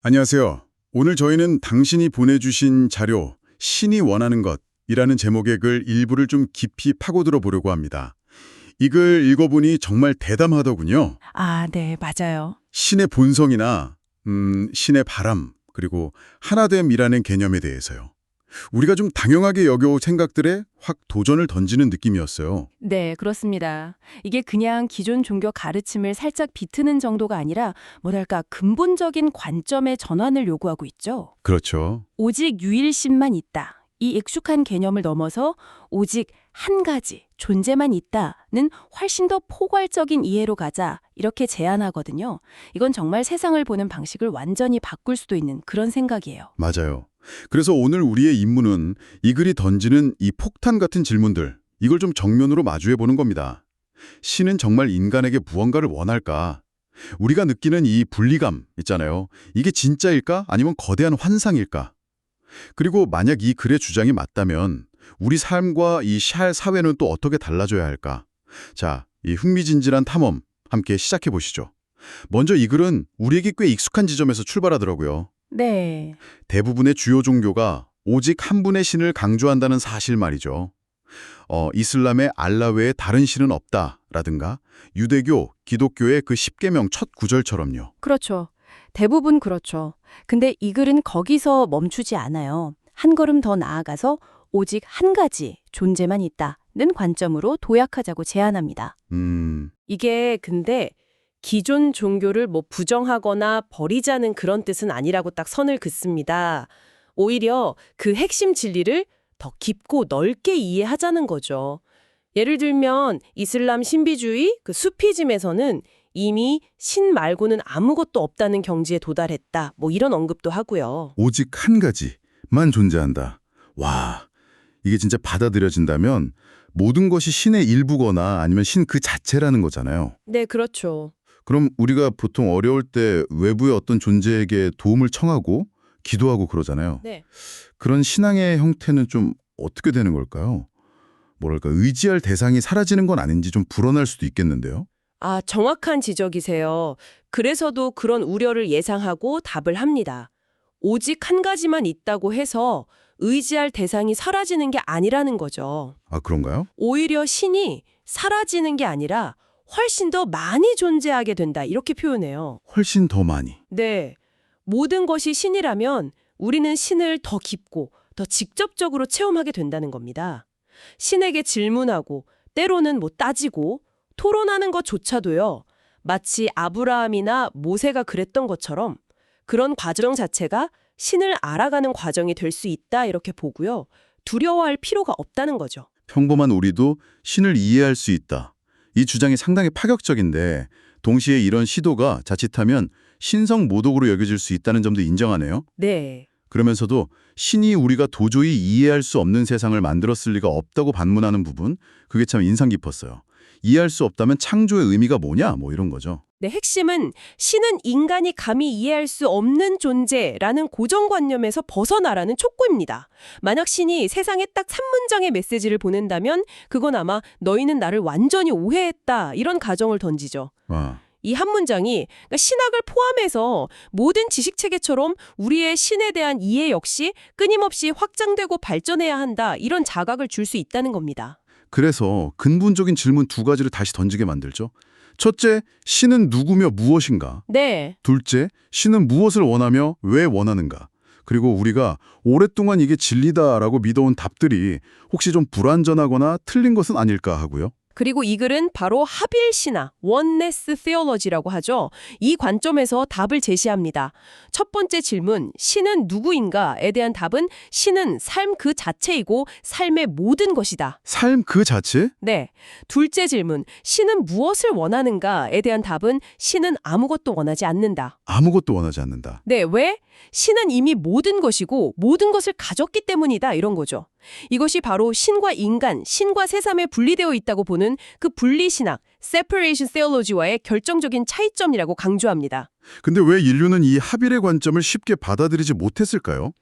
안녕하세요. 오늘 저희는 당신이 보내주신 자료, 신이 원하는 것이라는 제목의 글 일부를 좀 깊이 파고들어 보려고 합니다. 이 글 읽어보니 정말 대담하더군요. 아, 네, 맞아요. 신의 본성이나 신의 바람, 그리고 하나됨이라는 개념에 대해서요. 우리가 좀 당연하게 여겨올 생각들에 확 도전을 던지는 느낌이었어요. 네, 그렇습니다. 이게 그냥 기존 종교 가르침을 살짝 비트는 정도가 아니라 뭐랄까 근본적인 관점의 전환을 요구하고 있죠. 그렇죠. 오직 유일신만 있다. 이 익숙한 개념을 넘어서 오직 한 가지 존재만 있다는 훨씬 더 포괄적인 이해로 가자 이렇게 제안하거든요. 이건 정말 세상을 보는 방식을 완전히 바꿀 수도 있는 그런 생각이에요. 맞아요. 그래서 오늘 우리의 임무는 이 글이 던지는 이 폭탄 같은 질문들, 이걸 좀 정면으로 마주해 보는 겁니다. 신은 정말 인간에게 무언가를 원할까? 우리가 느끼는 이 분리감 있잖아요. 이게 진짜일까? 아니면 거대한 환상일까? 그리고 만약 이 글의 주장이 맞다면 우리 삶과 이 사회는 또 어떻게 달라져야 할까? 자, 이 흥미진진한 탐험 함께 시작해 보시죠. 먼저 이 글은 우리에게 꽤 익숙한 지점에서 출발하더라고요. 네. 대부분의 주요 종교가 오직 한 분의 신을 강조한다는 사실 말이죠. 이슬람의 알라 외에 다른 신은 없다라든가 유대교, 기독교의 그 십계명 첫 구절처럼요. 그렇죠. 대부분 그렇죠. 근데 이 글은 거기서 멈추지 않아요. 한 걸음 더 나아가서 오직 한 가지 존재만 있다는 관점으로 도약하자고 제안합니다. 이게 근데 기존 종교를 부정하거나 버리자는 그런 뜻은 아니라고 딱 선을 긋습니다. 오히려 그 핵심 진리를 더 깊고 넓게 이해하자는 거죠. 예를 들면 이슬람 신비주의, 그 수피즘에서는 이미 신 말고는 아무것도 없다는 경지에 도달했다. 이런 언급도 하고요. 오직 한 가지만 존재한다. 와, 이게 진짜 받아들여진다면 모든 것이 신의 일부거나 아니면 신 그 자체라는 거잖아요. 네, 그렇죠. 그럼 우리가 보통 어려울 때 외부의 어떤 존재에게 도움을 청하고 기도하고 그러잖아요. 네. 그런 신앙의 형태는 좀 어떻게 되는 걸까요? 뭐랄까, 의지할 대상이 사라지는 건 아닌지 좀 불어날 수도 있겠는데요. 아, 정확한 지적이세요. 그래서도 그런 우려를 예상하고 답을 합니다. 오직 한 가지만 있다고 해서 의지할 대상이 사라지는 게 아니라는 거죠. 아, 그런가요? 오히려 신이 사라지는 게 아니라 훨씬 더 많이 존재하게 된다. 이렇게 표현해요. 훨씬 더 많이. 네. 모든 것이 신이라면 우리는 신을 더 깊고 더 직접적으로 체험하게 된다는 겁니다. 신에게 질문하고 때로는 따지고 토론하는 것조차도요. 마치 아브라함이나 모세가 그랬던 것처럼 그런 과정 자체가 신을 알아가는 과정이 될 수 있다 이렇게 보고요. 두려워할 필요가 없다는 거죠. 평범한 우리도 신을 이해할 수 있다. 이 주장이 상당히 파격적인데 동시에 이런 시도가 자칫하면 신성 모독으로 여겨질 수 있다는 점도 인정하네요. 네. 그러면서도 신이 우리가 도저히 이해할 수 없는 세상을 만들었을 리가 없다고 반문하는 부분, 그게 참 인상 깊었어요. 이해할 수 없다면 창조의 의미가 뭐냐? 이런 거죠. 네, 핵심은 신은 인간이 감히 이해할 수 없는 존재라는 고정관념에서 벗어나라는 촉구입니다. 만약 신이 세상에 딱 3문장의 메시지를 보낸다면 그건 아마 너희는 나를 완전히 오해했다 이런 가정을 던지죠. 와, 이 한 문장이 그러니까 신학을 포함해서 모든 지식체계처럼 우리의 신에 대한 이해 역시 끊임없이 확장되고 발전해야 한다 이런 자각을 줄 수 있다는 겁니다. 그래서 근본적인 질문 두 가지를 다시 던지게 만들죠. 첫째, 신은 누구며 무엇인가? 네. 둘째, 신은 무엇을 원하며 왜 원하는가? 그리고 우리가 오랫동안 이게 진리다라고 믿어온 답들이 혹시 좀 불완전하거나 틀린 것은 아닐까 하고요. 그리고 이 글은 바로 합일신화, 원네스 티올로지라고 하죠. 이 관점에서 답을 제시합니다. 첫 번째 질문, 신은 누구인가에 대한 답은 신은 삶 그 자체이고 삶의 모든 것이다. 삶 그 자체? 네. 둘째 질문, 신은 무엇을 원하는가에 대한 답은 신은 아무것도 원하지 않는다. 아무것도 원하지 않는다. 네, 왜? 신은 이미 모든 것이고 모든 것을 가졌기 때문이다 이런 거죠. 이것이 바로 신과 인간, 신과 세상에 분리되어 있다고 보는 그 분리신학, separation theology와의 결정적인 차이점이라고 강조합니다. 근데 왜 인류는 이 하빌의 관점을 쉽게 받아들이지 못했을까요?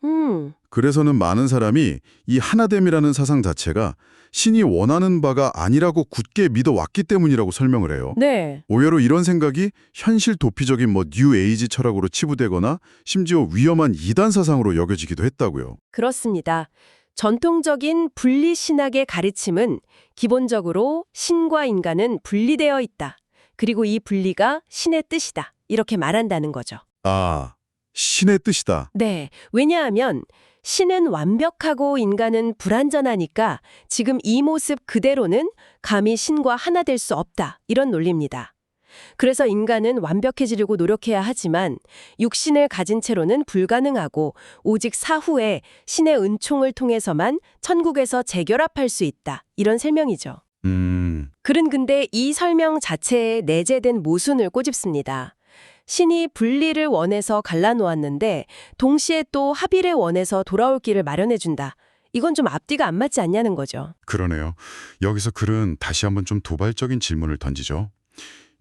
그래서는 많은 사람이 이 하나됨이라는 사상 자체가 신이 원하는 바가 아니라고 굳게 믿어왔기 때문이라고 설명을 해요. 네. 오히려 이런 생각이 현실 도피적인 뉴 에이지 철학으로 치부되거나 심지어 위험한 이단 사상으로 여겨지기도 했다고요. 그렇습니다. 전통적인 분리신학의 가르침은 기본적으로 신과 인간은 분리되어 있다. 그리고 이 분리가 신의 뜻이다. 이렇게 말한다는 거죠. 아, 신의 뜻이다. 네. 왜냐하면 신은 완벽하고 인간은 불완전하니까 지금 이 모습 그대로는 감히 신과 하나 될 수 없다. 이런 논리입니다. 그래서 인간은 완벽해지려고 노력해야 하지만 육신을 가진 채로는 불가능하고 오직 사후에 신의 은총을 통해서만 천국에서 재결합할 수 있다. 이런 설명이죠. 글은 근데 이 설명 자체에 내재된 모순을 꼬집습니다. 신이 분리를 원해서 갈라놓았는데 동시에 또 합일을 원해서 돌아올 길을 마련해준다. 이건 좀 앞뒤가 안 맞지 않냐는 거죠. 그러네요. 여기서 글은 다시 한번 좀 도발적인 질문을 던지죠.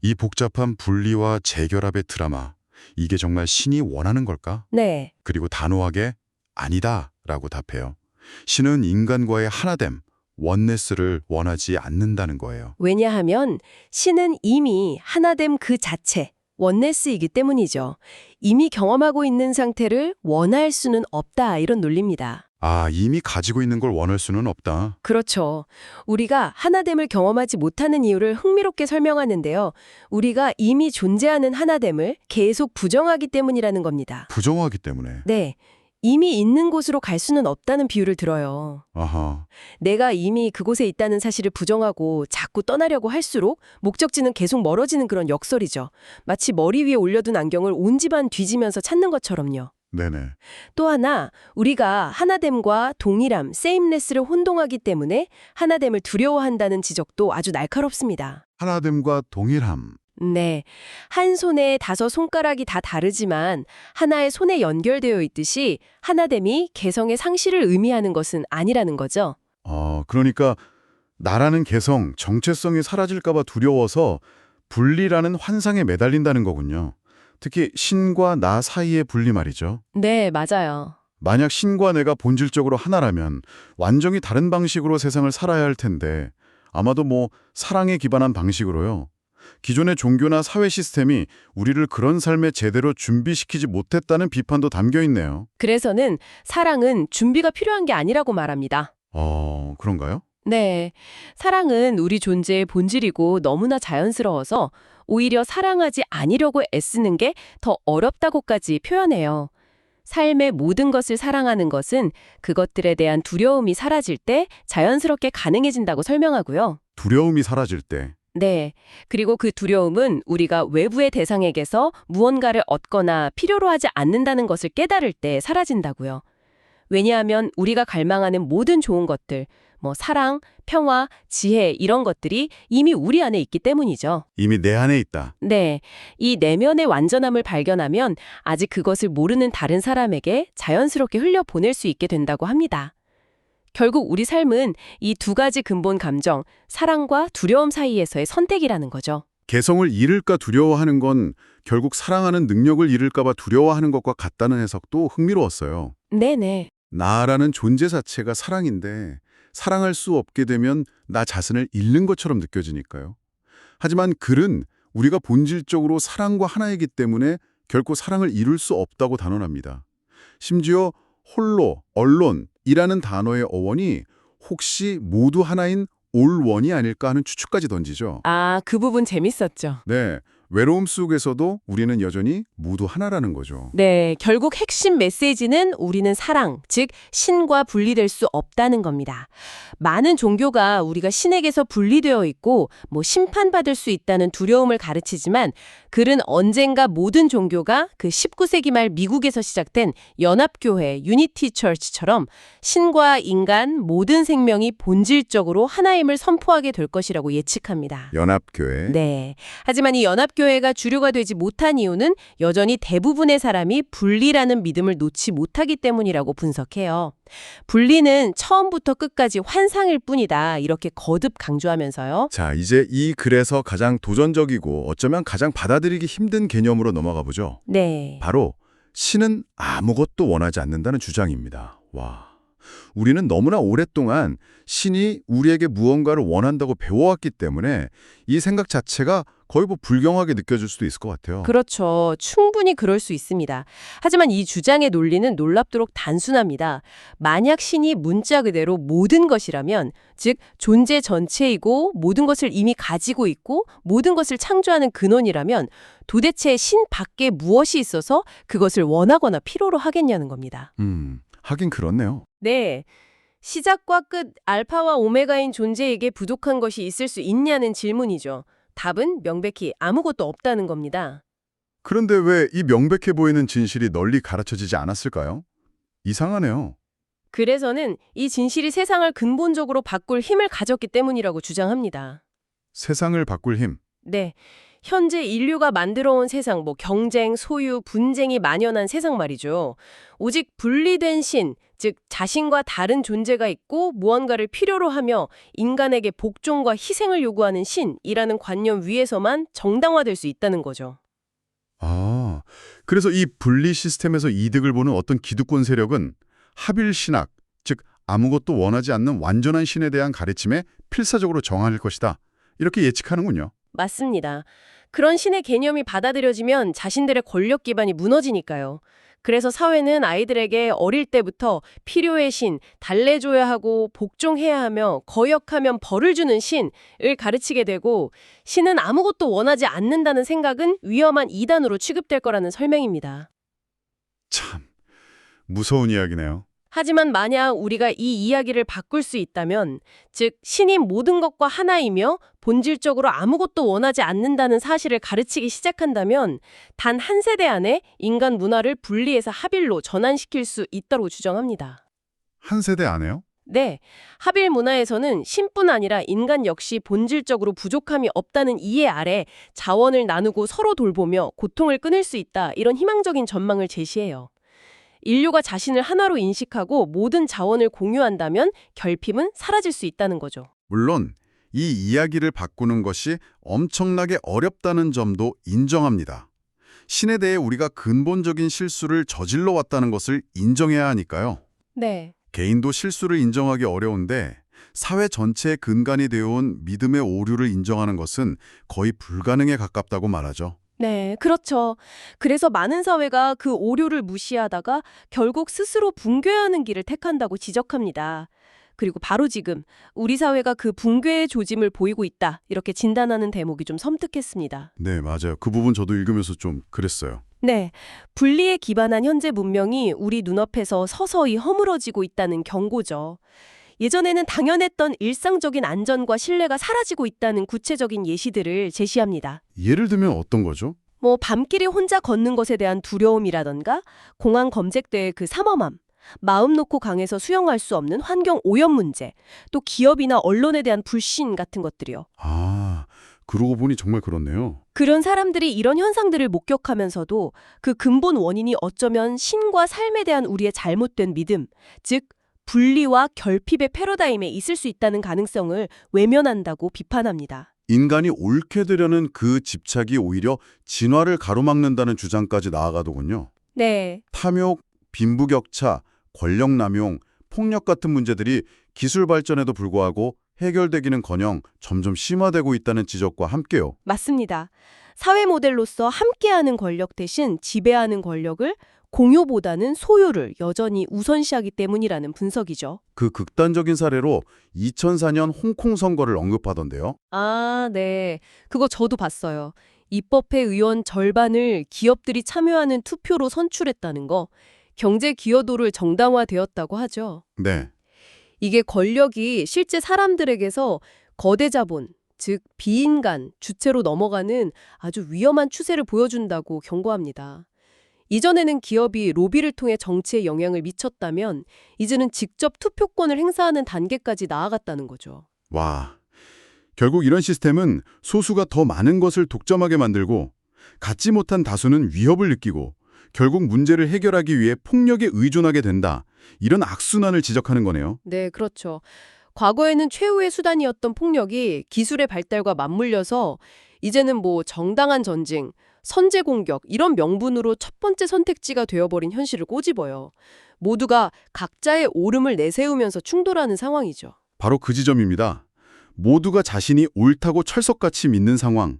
이 복잡한 분리와 재결합의 드라마, 이게 정말 신이 원하는 걸까? 네. 그리고 단호하게 아니다 라고 답해요. 신은 인간과의 하나됨, 원네스를 원하지 않는다는 거예요. 왜냐하면 신은 이미 하나됨 그 자체, 원네스이기 때문이죠. 이미 경험하고 있는 상태를 원할 수는 없다 이런 논리입니다. 아, 이미 가지고 있는 걸 원할 수는 없다. 그렇죠. 우리가 하나됨을 경험하지 못하는 이유를 흥미롭게 설명하는데요. 우리가 이미 존재하는 하나됨을 계속 부정하기 때문이라는 겁니다. 부정하기 때문에. 네. 이미 있는 곳으로 갈 수는 없다는 비유를 들어요. 아하. 내가 이미 그곳에 있다는 사실을 부정하고 자꾸 떠나려고 할수록 목적지는 계속 멀어지는 그런 역설이죠. 마치 머리 위에 올려둔 안경을 온 집안 뒤지면서 찾는 것처럼요. 네네. 또 하나, 우리가 하나됨과 동일함, sameness를 혼동하기 때문에 하나됨을 두려워한다는 지적도 아주 날카롭습니다. 하나됨과 동일함. 네, 한 손에 5손가락이 다 다르지만 하나의 손에 연결되어 있듯이 하나됨이 개성의 상실을 의미하는 것은 아니라는 거죠. 그러니까 나라는 개성, 정체성이 사라질까 봐 두려워서 분리라는 환상에 매달린다는 거군요. 특히 신과 나 사이의 분리 말이죠. 네, 맞아요. 만약 신과 내가 본질적으로 하나라면 완전히 다른 방식으로 세상을 살아야 할 텐데 아마도 사랑에 기반한 방식으로요. 기존의 종교나 사회 시스템이 우리를 그런 삶에 제대로 준비시키지 못했다는 비판도 담겨 있네요. 그래서는 사랑은 준비가 필요한 게 아니라고 말합니다. 그런가요? 네, 사랑은 우리 존재의 본질이고 너무나 자연스러워서 오히려 사랑하지 않으려고 애쓰는 게 더 어렵다고까지 표현해요. 삶의 모든 것을 사랑하는 것은 그것들에 대한 두려움이 사라질 때 자연스럽게 가능해진다고 설명하고요. 두려움이 사라질 때. 네. 그리고 그 두려움은 우리가 외부의 대상에게서 무언가를 얻거나 필요로 하지 않는다는 것을 깨달을 때 사라진다고요. 왜냐하면 우리가 갈망하는 모든 좋은 것들, 사랑, 평화, 지혜 이런 것들이 이미 우리 안에 있기 때문이죠. 이미 내 안에 있다. 네. 이 내면의 완전함을 발견하면 아직 그것을 모르는 다른 사람에게 자연스럽게 흘려보낼 수 있게 된다고 합니다. 결국 우리 삶은 이 두 가지 근본 감정, 사랑과 두려움 사이에서의 선택이라는 거죠. 개성을 잃을까 두려워하는 건 결국 사랑하는 능력을 잃을까 봐 두려워하는 것과 같다는 해석도 흥미로웠어요. 네네. 나라는 존재 자체가 사랑인데 사랑할 수 없게 되면 나 자신을 잃는 것처럼 느껴지니까요. 하지만 글은 우리가 본질적으로 사랑과 하나이기 때문에 결코 사랑을 이룰 수 없다고 단언합니다. 심지어 홀로, 언론이라는 단어의 어원이 혹시 모두 하나인 올원이 아닐까 하는 추측까지 던지죠. 아, 그 부분 재밌었죠. 네, 외로움 속에서도 우리는 여전히 모두 하나라는 거죠. 네, 결국 핵심 메시지는 우리는 사랑, 즉 신과 분리될 수 없다는 겁니다. 많은 종교가 우리가 신에게서 분리되어 있고 심판받을 수 있다는 두려움을 가르치지만 글은 언젠가 모든 종교가 그 19세기 말 미국에서 시작된 연합교회, 유니티 처치처럼 신과 인간, 모든 생명이 본질적으로 하나임을 선포하게 될 것이라고 예측합니다. 연합교회. 네. 하지만 이 연합교회 기독교회가 주류가 되지 못한 이유는 여전히 대부분의 사람이 분리라는 믿음을 놓지 못하기 때문이라고 분석해요. 분리는 처음부터 끝까지 환상일 뿐이다. 이렇게 거듭 강조하면서요. 자, 이제 이 글에서 가장 도전적이고 어쩌면 가장 받아들이기 힘든 개념으로 넘어가 보죠. 네. 바로 신은 아무것도 원하지 않는다는 주장입니다. 와, 우리는 너무나 오랫동안 신이 우리에게 무언가를 원한다고 배워왔기 때문에 이 생각 자체가 거의 불경하게 느껴질 수도 있을 것 같아요. 그렇죠. 충분히 그럴 수 있습니다. 하지만 이 주장의 논리는 놀랍도록 단순합니다. 만약 신이 문자 그대로 모든 것이라면, 즉 존재 전체이고 모든 것을 이미 가지고 있고 모든 것을 창조하는 근원이라면 도대체 신 밖에 무엇이 있어서 그것을 원하거나 필요로 하겠냐는 겁니다. 하긴 그렇네요. 네. 시작과 끝, 알파와 오메가인 존재에게 부족한 것이 있을 수 있냐는 질문이죠. 답은 명백히 아무것도 없다는 겁니다. 그런데 왜 이 명백해 보이는 진실이 널리 가르쳐지지 않았을까요? 이상하네요. 그래서는 이 진실이 세상을 근본적으로 바꿀 힘을 가졌기 때문이라고 주장합니다. 세상을 바꿀 힘. 네. 현재 인류가 만들어온 세상, 경쟁, 소유, 분쟁이 만연한 세상 말이죠. 오직 분리된 신, 즉 자신과 다른 존재가 있고 무언가를 필요로 하며 인간에게 복종과 희생을 요구하는 신이라는 관념 위에서만 정당화될 수 있다는 거죠. 아, 그래서 이 분리 시스템에서 이득을 보는 어떤 기득권 세력은 합일 신학, 즉 아무것도 원하지 않는 완전한 신에 대한 가르침에 필사적으로 정할 것이다. 이렇게 예측하는군요. 맞습니다. 그런 신의 개념이 받아들여지면 자신들의 권력 기반이 무너지니까요. 그래서 사회는 아이들에게 어릴 때부터 필요의 신, 달래줘야 하고 복종해야 하며 거역하면 벌을 주는 신을 가르치게 되고 신은 아무것도 원하지 않는다는 생각은 위험한 이단으로 취급될 거라는 설명입니다. 참, 무서운 이야기네요. 하지만 만약 우리가 이 이야기를 바꿀 수 있다면, 즉 신이 모든 것과 하나이며 본질적으로 아무것도 원하지 않는다는 사실을 가르치기 시작한다면 단 한 세대 안에 인간 문화를 분리해서 합일로 전환시킬 수 있다고 주장합니다. 한 세대 안에요? 네, 합일 문화에서는 신뿐 아니라 인간 역시 본질적으로 부족함이 없다는 이해 아래 자원을 나누고 서로 돌보며 고통을 끊을 수 있다, 이런 희망적인 전망을 제시해요. 인류가 자신을 하나로 인식하고 모든 자원을 공유한다면 결핍은 사라질 수 있다는 거죠. 물론 이 이야기를 바꾸는 것이 엄청나게 어렵다는 점도 인정합니다. 신에 대해 우리가 근본적인 실수를 저질러 왔다는 것을 인정해야 하니까요. 네. 개인도 실수를 인정하기 어려운데 사회 전체의 근간이 되어온 믿음의 오류를 인정하는 것은 거의 불가능에 가깝다고 말하죠. 네, 그렇죠. 그래서 많은 사회가 그 오류를 무시하다가 결국 스스로 붕괴하는 길을 택한다고 지적합니다. 그리고 바로 지금 우리 사회가 그 붕괴의 조짐을 보이고 있다, 이렇게 진단하는 대목이 좀 섬뜩했습니다. 네, 맞아요. 그 부분 저도 읽으면서 좀 그랬어요. 네, 분리에 기반한 현재 문명이 우리 눈앞에서 서서히 허물어지고 있다는 경고죠. 예전에는 당연했던 일상적인 안전과 신뢰가 사라지고 있다는 구체적인 예시들을 제시합니다. 예를 들면 어떤 거죠? 밤길에 혼자 걷는 것에 대한 두려움이라던가 공항 검색대의 그 삼엄함, 마음 놓고 강에서 수영할 수 없는 환경 오염 문제, 또 기업이나 언론에 대한 불신 같은 것들이요. 아, 그러고 보니 정말 그렇네요. 그런 사람들이 이런 현상들을 목격하면서도 그 근본 원인이 어쩌면 신과 삶에 대한 우리의 잘못된 믿음, 즉 분리와 결핍의 패러다임에 있을 수 있다는 가능성을 외면한다고 비판합니다. 인간이 옳게 되려는 그 집착이 오히려 진화를 가로막는다는 주장까지 나아가더군요. 네. 탐욕, 빈부격차, 권력남용, 폭력 같은 문제들이 기술 발전에도 불구하고 해결되기는커녕 점점 심화되고 있다는 지적과 함께요. 맞습니다. 사회 모델로서 함께하는 권력 대신 지배하는 권력을 공유보다는 소유를 여전히 우선시하기 때문이라는 분석이죠. 그 극단적인 사례로 2004년 홍콩 선거를 언급하던데요. 아, 네. 그거 저도 봤어요. 입법회 의원 절반을 기업들이 참여하는 투표로 선출했다는 거, 경제 기여도를 정당화되었다고 하죠. 네. 이게 권력이 실제 사람들에게서 거대 자본, 즉 비인간, 주체로 넘어가는 아주 위험한 추세를 보여준다고 경고합니다. 이전에는 기업이 로비를 통해 정치에 영향을 미쳤다면 이제는 직접 투표권을 행사하는 단계까지 나아갔다는 거죠. 와, 결국 이런 시스템은 소수가 더 많은 것을 독점하게 만들고 갖지 못한 다수는 위협을 느끼고 결국 문제를 해결하기 위해 폭력에 의존하게 된다. 이런 악순환을 지적하는 거네요. 네, 그렇죠. 과거에는 최후의 수단이었던 폭력이 기술의 발달과 맞물려서 이제는 뭐 정당한 전쟁, 선제 공격 이런 명분으로 첫 번째 선택지가 되어버린 현실을 꼬집어요. 모두가 각자의 옳음을 내세우면서 충돌하는 상황이죠. 바로 그 지점입니다. 모두가 자신이 옳다고 철석같이 믿는 상황.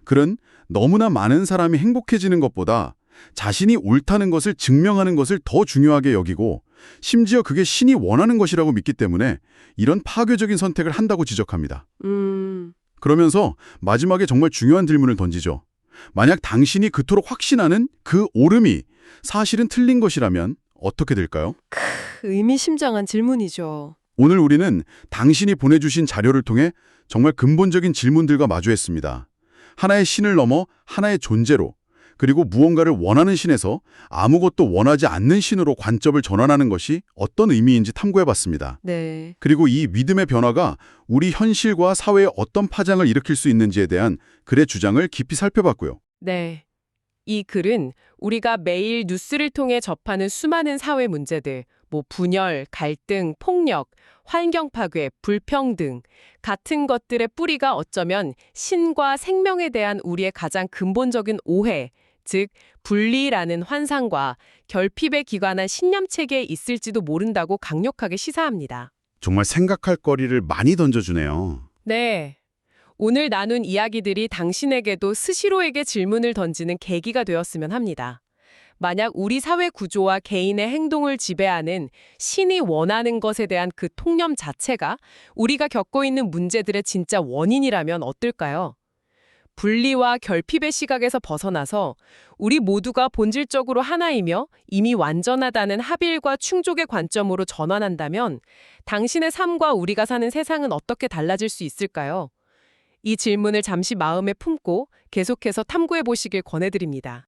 그런 너무나 많은 사람이 행복해지는 것보다 자신이 옳다는 것을 증명하는 것을 더 중요하게 여기고 심지어 그게 신이 원하는 것이라고 믿기 때문에 이런 파괴적인 선택을 한다고 지적합니다. 그러면서 마지막에 정말 중요한 질문을 던지죠. 만약 당신이 그토록 확신하는 그 옳음이 사실은 틀린 것이라면 어떻게 될까요? 의미심장한 질문이죠. 오늘 우리는 당신이 보내주신 자료를 통해 정말 근본적인 질문들과 마주했습니다. 하나의 신을 넘어 하나의 존재로, 그리고 무언가를 원하는 신에서 아무것도 원하지 않는 신으로 관점을 전환하는 것이 어떤 의미인지 탐구해봤습니다. 네. 그리고 이 믿음의 변화가 우리 현실과 사회에 어떤 파장을 일으킬 수 있는지에 대한 글의 주장을 깊이 살펴봤고요. 네. 이 글은 우리가 매일 뉴스를 통해 접하는 수많은 사회 문제들, 뭐 분열, 갈등, 폭력, 환경 파괴, 불평등 같은 것들의 뿌리가 어쩌면 신과 생명에 대한 우리의 가장 근본적인 오해, 즉 분리라는 환상과 결핍에 기관한 신념체계에 있을지도 모른다고 강력하게 시사합니다. 정말 생각할 거리를 많이 던져주네요. 네. 오늘 나눈 이야기들이 당신에게도 스시로에게 질문을 던지는 계기가 되었으면 합니다. 만약 우리 사회 구조와 개인의 행동을 지배하는 신이 원하는 것에 대한 그 통념 자체가 우리가 겪고 있는 문제들의 진짜 원인이라면 어떨까요? 분리와 결핍의 시각에서 벗어나서 우리 모두가 본질적으로 하나이며 이미 완전하다는 합일과 충족의 관점으로 전환한다면 당신의 삶과 우리가 사는 세상은 어떻게 달라질 수 있을까요? 이 질문을 잠시 마음에 품고 계속해서 탐구해 보시길 권해드립니다.